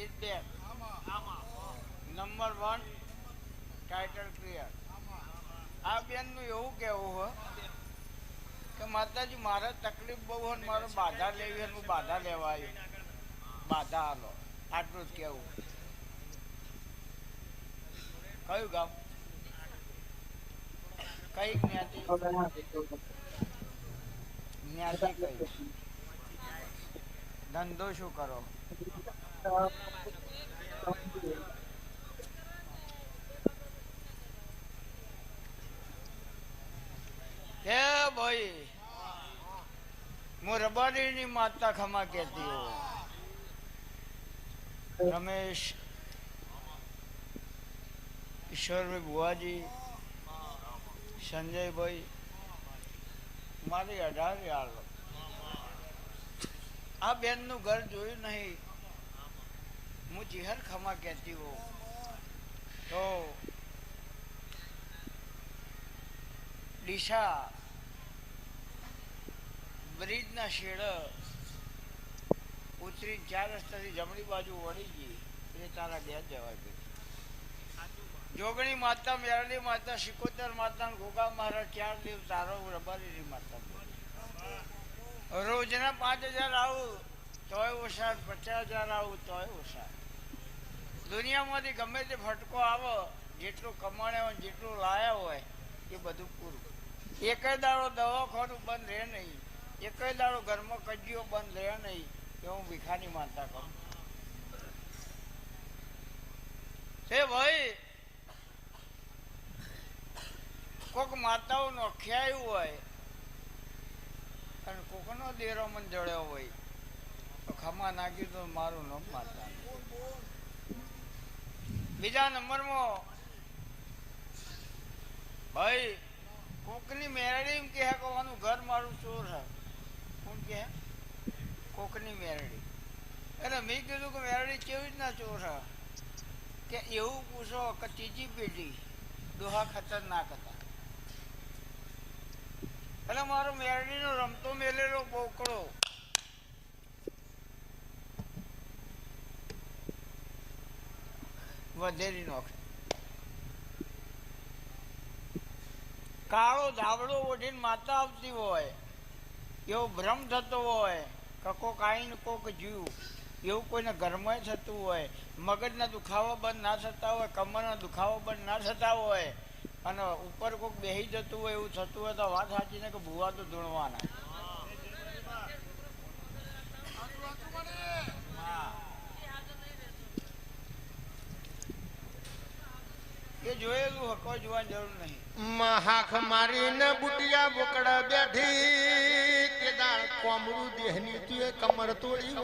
Is there number 1 title clear. આ બેનનું એવું કહેવું હોય કે માતાજી મારે તકલીફ બહુ હોય ને મારે બાધા લેવી હોય હું બાધા લેવા આવ્યો, બાધા હાલો, આટલું જ કહેવું. કયું ગામ, કઈ જ્ઞાતિ, જ્ઞાતિ કઈ, ધંધો શું કરો? હે ભાઈ હું રબારીની માતા ખમા કહેતી હો. રમેશ ઈશ્વરભાઈ બુવાજી સંજયભાઈ મારી 18 યાર આ બેનનું ઘર જોયું નહીં. હું જીહર ખમા કહેતી હો તો ડીસા બ્રિજના શેડ ઉતરી 4 રસ્તાથી જમણી બાજુ વળી ગઈ એટલે તારા ઘેર જવા ગઈ. જોગણી માતા, મેરડી માતા, સિકોતર માતા, ગોગા મહારાજ 4 દિવસ તારો રબારી માતા. રોજના 5000 આવું તોય ઓછા, 50,000 આવું તોય ઓછા. દુનિયામાંથી ગમે તે ફટકો આવો, જેટલું કમાણ્યા હોય જેટલું લાયા હોય એ બધું પૂરું. એકય દાડો દવાખાનું બંધ રહે નહીં, એકય દાડો ઘરમાં કજિયો બંધ રહે નહીં. એ હું ભીખાની માનતા કહું છે ભાઈ. કોક માતાઓનું અખ્યાયું હોય અને કોકનો દેરો મને જડ્યો હોય તો ખમા નાખ્યું તો મારું નામ માતા. બીજા નંબરમાં ભાઈ કોકની મેરડી એમ કહે કહેવાનું ઘર મારું ચોર છે. કોણ કહે? કોકની મેરડી. એટલે મેં કીધું કે મેરડી કેવી રીતના ચોર છે? કે એવું પૂછો કે ત્રીજી પેઢી ડોહા ખતરનાક હતા. એટલે મારો મેરડીનો રમતો મેલેલો બોકડો વધેરી નોખ કાળો ધાબળો ઓઢીને માતા આવતી હોય એવો ભ્રમ થતો હોય કે કોક આઈને કોક જીવ, એવું કોઈને ઘરમાં થતું હોય. મગજના દુખાવા બંધ ના થતા હોય, કમરના દુખાવા બંધ ના થતા હોય અને ઉપર કોક બેસી જતું હોય એવું થતું હોય તો વાત સાચી ને કે ભૂવા તો ધૂણવાના. એ જોયેલું કોઈ જોવાની જરૂર નહીં. હાખ મારીને બુટિયા બોકડા બેઠી તે દાળ કોમરું દેહની તું કમર તોડી.